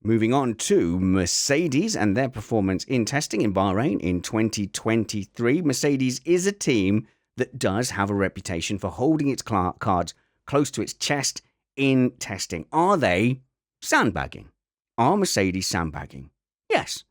Moving on to Mercedes and their performance in testing in Bahrain in 2023. Mercedes is a team that does have a reputation for holding its cards close to its chest in testing. Are they sandbagging? Are Mercedes sandbagging? Yes.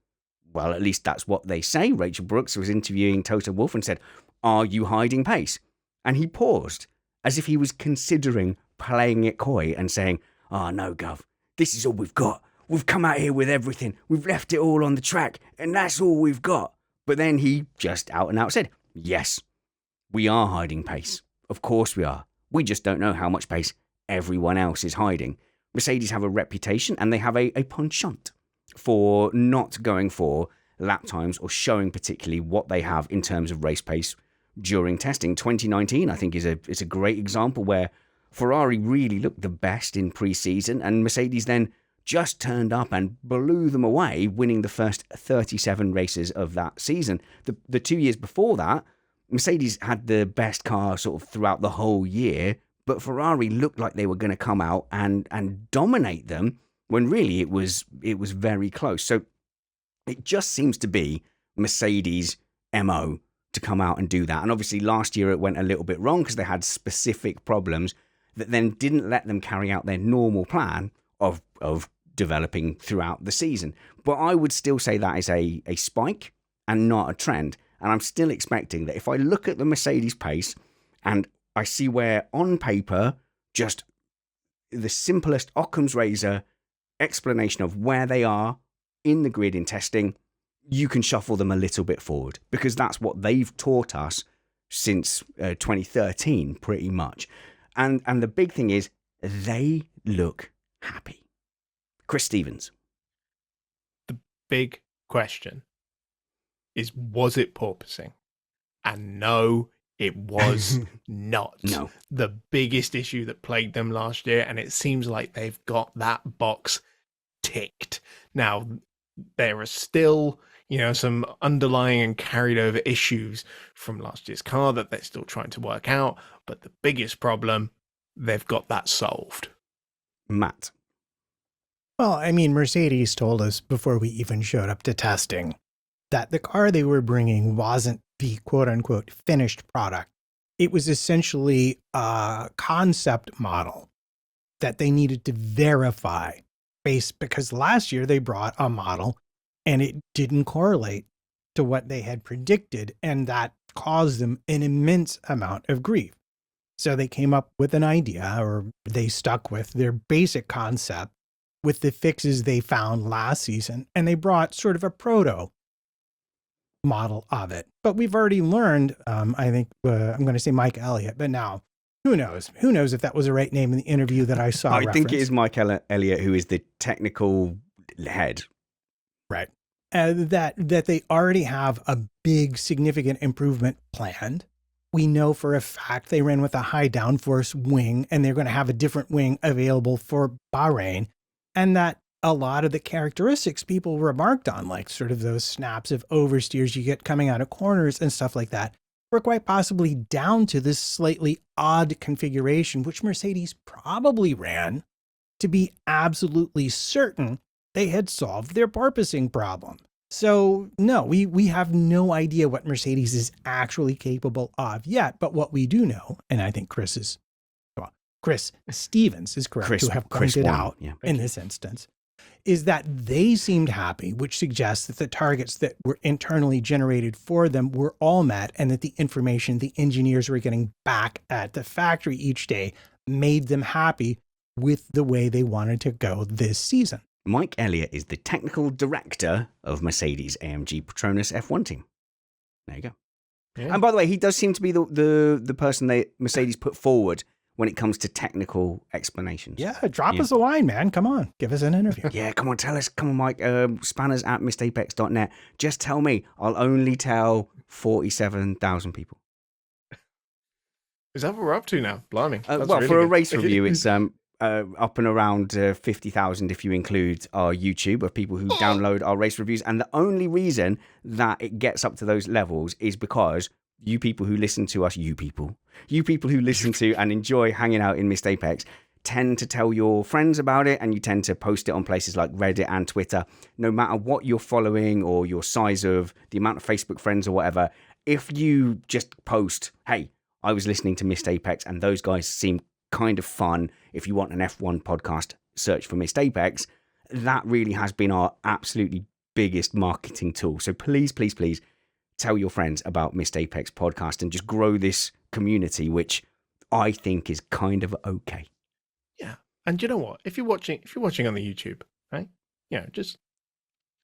Well, at least that's what they say. Rachel Brooks was interviewing Toto Wolff and said, "Are you hiding pace?" And he paused as if he was considering playing it coy and saying, "Oh, no, Gov, this is all we've got. We've come out here with everything. We've left it all on the track, and that's all we've got." But then he just out and out said, "Yes, we are hiding pace. Of course we are. We just don't know how much pace everyone else is hiding." Mercedes have a reputation and they have a penchant for not going for lap times or showing particularly what they have in terms of race pace during testing. 2019, I think, is a great example where Ferrari really looked the best in pre-season and Mercedes then just turned up and blew them away, winning the first 37 races of that season. The 2 years before that, Mercedes had the best car sort of throughout the whole year, but Ferrari looked like they were going to come out and dominate them when really it was very close. So it just seems to be Mercedes' MO to come out and do that. And obviously last year it went a little bit wrong because they had specific problems that then didn't let them carry out their normal plan of developing throughout the season. But I would still say that is a spike and not a trend. And I'm still expecting that if I look at the Mercedes pace and I see where on paper, just the simplest Occam's razor explanation of where they are in the grid in testing, you can shuffle them a little bit forward because that's what they've taught us since 2013, pretty much. And the big thing is they look happy. Chris Stevens. The big question is, was it porpoising? And no, it was not. No. The biggest issue that plagued them last year, and it seems like they've got that box ticked. Now, there are still, some underlying and carried over issues from last year's car that they're still trying to work out, but the biggest problem, they've got that solved. Matt. Well, I mean, Mercedes told us before we even showed up to testing that the car they were bringing wasn't the quote-unquote finished product. It was essentially a concept model that they needed to verify because last year they brought a model and it didn't correlate to what they had predicted, and that caused them an immense amount of grief. So they came up with an idea, or they stuck with their basic concept with the fixes they found last season, and they brought sort of a proto model of it. But we've already learned, I think, I'm going to say Mike Elliott, but now, who knows? Who knows if that was the right name in the interview that I saw? I think it is Mike Elliott who is the technical head. Right. That they already have a big, significant improvement planned. We know for a fact they ran with a high downforce wing, and they're going to have a different wing available for Bahrain. And that a lot of the characteristics people remarked on, like sort of those snaps of oversteers you get coming out of corners and stuff like that, were quite possibly down to this slightly odd configuration, which Mercedes probably ran to be absolutely certain they had solved their porpoising problem. So no, we have no idea what Mercedes is actually capable of yet, but what we do know, and I think Chris Stevens is correct to have pointed out in this instance, is that they seemed happy, which suggests that the targets that were internally generated for them were all met, and that the information the engineers were getting back at the factory each day made them happy with the way they wanted to go this season. Mike Elliott is the technical director of Mercedes AMG Petronas F1 team. There you go. Yeah. And by the way, he does seem to be the person that Mercedes put forward when it comes to technical explanations. Yeah, drop us a line, man. Come on, give us an interview. Yeah, come on, tell us. Come on, Mike. spanners@meister.net. Just tell me. I'll only tell 47,000 people. Is that what we're up to now? Blimey. Well, really for a race review, it's up and around 50,000 if you include our YouTube of people who download our race reviews. And the only reason that it gets up to those levels is because you people who listen to us, you people who listen to and enjoy hanging out in Missed Apex, tend to tell your friends about it and you tend to post it on places like Reddit and Twitter, no matter what you're following or your size of the amount of Facebook friends or whatever, if you just post, hey, I was listening to Missed Apex and those guys seem kind of fun. If you want an F1 podcast, search for Missed Apex. That really has been our absolutely biggest marketing tool. So please, please, please tell your friends about Missed Apex podcast and just grow this community, which I think is kind of okay. Yeah. And you know what? If you're watching on the YouTube, right? Yeah, just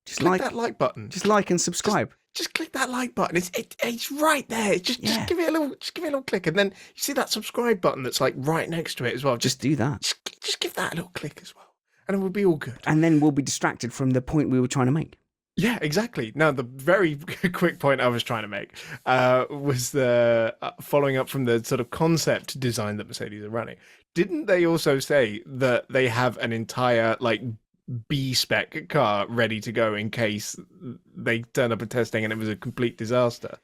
click like that like button. Just like and subscribe. Just click that like button. It's right there. Just give it a little click, and then you see that subscribe button that's like right next to it as well. Just do that. Just give that a little click as well, and it will be all good. And then we'll be distracted from the point we were trying to make. Yeah, exactly. Now, the very quick point I was trying to make was the following up from the sort of concept design that Mercedes are running. Didn't they also say that they have an entire like B-spec car ready to go in case they turn up at testing and it was a complete disaster?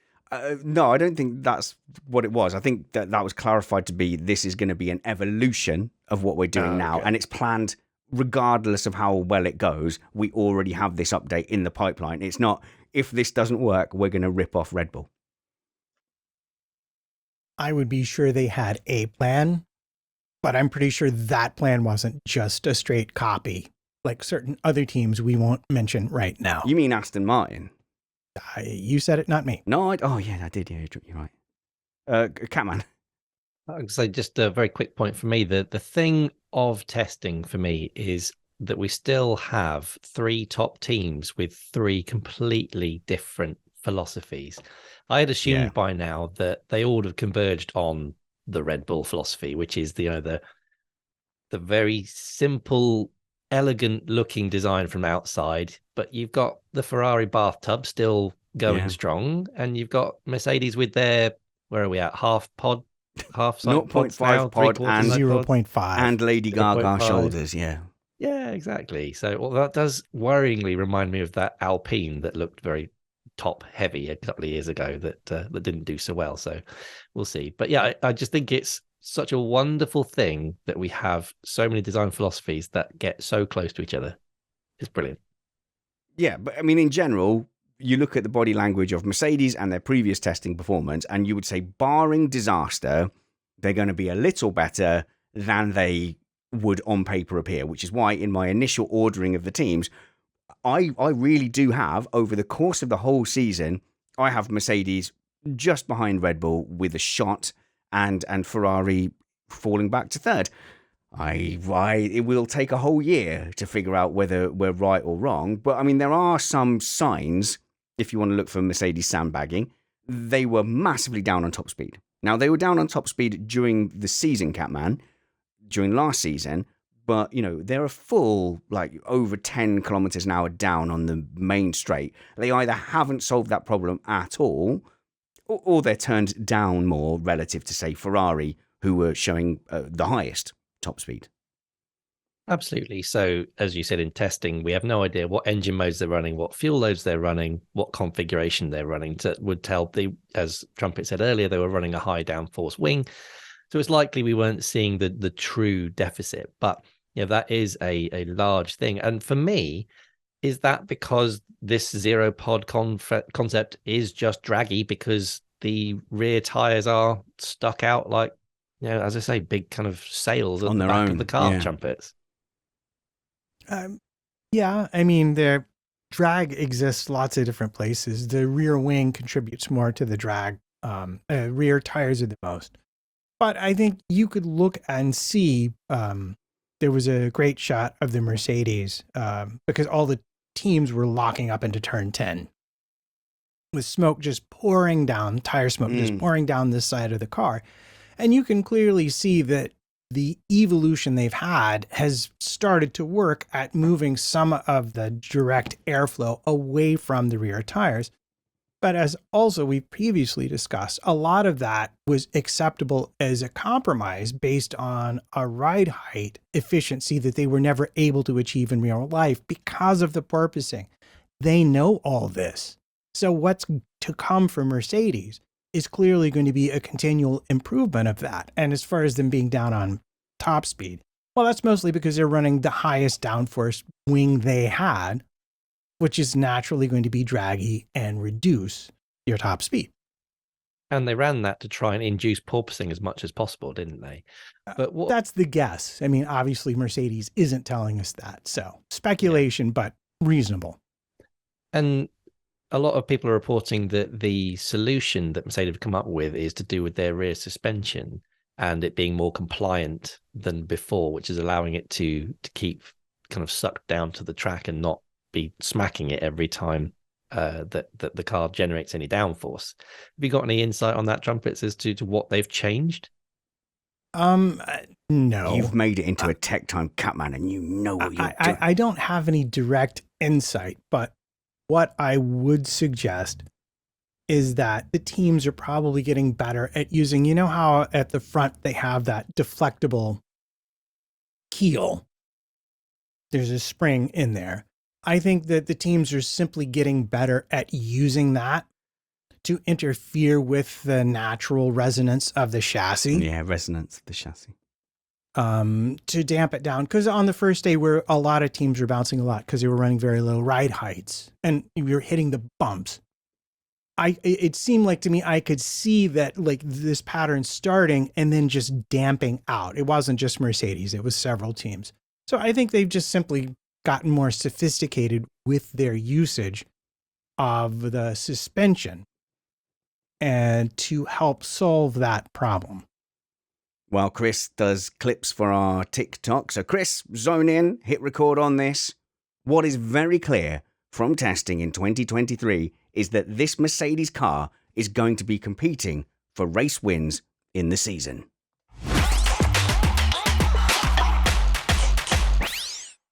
No, I don't think that's what it was. I think that was clarified to be this is going to be an evolution of what we're doing now, and it's planned regardless of how well it goes. We already have this update in the pipeline. It's not, if this doesn't work, we're going to rip off Red Bull. I would be sure they had a plan, but I'm pretty sure that plan wasn't just a straight copy, like certain other teams we won't mention right now. You mean Aston Martin? You said it, not me. No, I did. Yeah, you're right. Catman. So just a very quick point for me. The thing of testing for me is that we still have 3 top teams with 3 completely different philosophies. I had assumed by now that they all have converged on the Red Bull philosophy, which is the very simple, elegant looking design from outside, but you've got the Ferrari bathtub still going strong, and you've got Mercedes with their, where are we at, half 0.5 pod and 0.5 and Lady Gaga 0.5 shoulders. Yeah, exactly. So that does worryingly remind me of that Alpine that looked very top heavy a couple of years ago that didn't do so well. So we'll see. But yeah, I just think it's such a wonderful thing that we have so many design philosophies that get so close to each other. It's brilliant. Yeah, but I mean, in general, you look at the body language of Mercedes and their previous testing performance, and you would say, barring disaster, they're going to be a little better than they would on paper appear, which is why in my initial ordering of the teams, I really do have, over the course of the whole season, I have Mercedes just behind Red Bull with a shot, and Ferrari falling back to third. It will take a whole year to figure out whether we're right or wrong, but I mean, there are some signs. If you want to look for Mercedes sandbagging, they were massively down on top speed. Now, they were down on top speed during the season, Catman, during last season, but, you know, they're a full, like, over 10 kilometers an hour down on the main straight. They either haven't solved that problem at all, or they're turned down more relative to, say, Ferrari, who were showing the highest top speed. Absolutely. So, as you said, in testing, we have no idea what engine modes they're running, what fuel loads they're running, what configuration they're running. That would tell, as Trumpet said earlier, they were running a high downforce wing. So it's likely we weren't seeing the true deficit. But you know, that is a large thing. And for me, is that because this zero pod concept is just draggy because the rear tires are stuck out like, you know, as I say, big kind of sails on the back of the car, Trumpets? Yeah, I mean, the drag exists lots of different places. The rear wing contributes more to the drag. Rear tires are the most. But I think you could look and see there was a great shot of the Mercedes because all the teams were locking up into turn 10 with smoke just pouring down, tire smoke just pouring down this side of the car. And you can clearly see that the evolution they've had has started to work at moving some of the direct airflow away from the rear tires. But as also we previously discussed, a lot of that was acceptable as a compromise based on a ride height efficiency that they were never able to achieve in real life because of the porpoising. They know all this. So what's to come from Mercedes is clearly going to be a continual improvement of that. And as far as them being down on top speed, Well, that's mostly because they're running the highest downforce wing they had, which is naturally going to be draggy and reduce your top speed. And they ran that to try and induce porpoising as much as possible, didn't they? But what, That's the guess. I mean, obviously Mercedes isn't telling us that. So speculation, but reasonable. and a lot of people are reporting that the solution that Mercedes have come up with is to do with their rear suspension and it being more compliant than before, which is allowing it to keep kind of sucked down to the track and not be smacking it every time that the car generates any downforce. Have you got any insight on that, Trumpets, as to what they've changed? No. You've made it into a tech time, Catman, and you know what you're doing. I don't have any direct insight, but what I would suggest is that the teams are probably getting better at using, you know how at the front they have that deflectable keel? There's a spring in there. I think that the teams are simply getting better at using that to interfere with the natural resonance of the chassis. Yeah, resonance of the chassis. To damp it down. Because on the first day, where a lot of teams were bouncing a lot because they were running very low ride heights and we were hitting the bumps. It seemed like to me, I could see that like this pattern starting and then just damping out. It wasn't just Mercedes, it was several teams. So I think they've just simply gotten more sophisticated with their usage of the suspension and to help solve that problem. Well, Chris does clips for our TikTok. So Chris, zone in, hit record on this. What is very clear from testing in 2023 is that this Mercedes car is going to be competing for race wins in the season.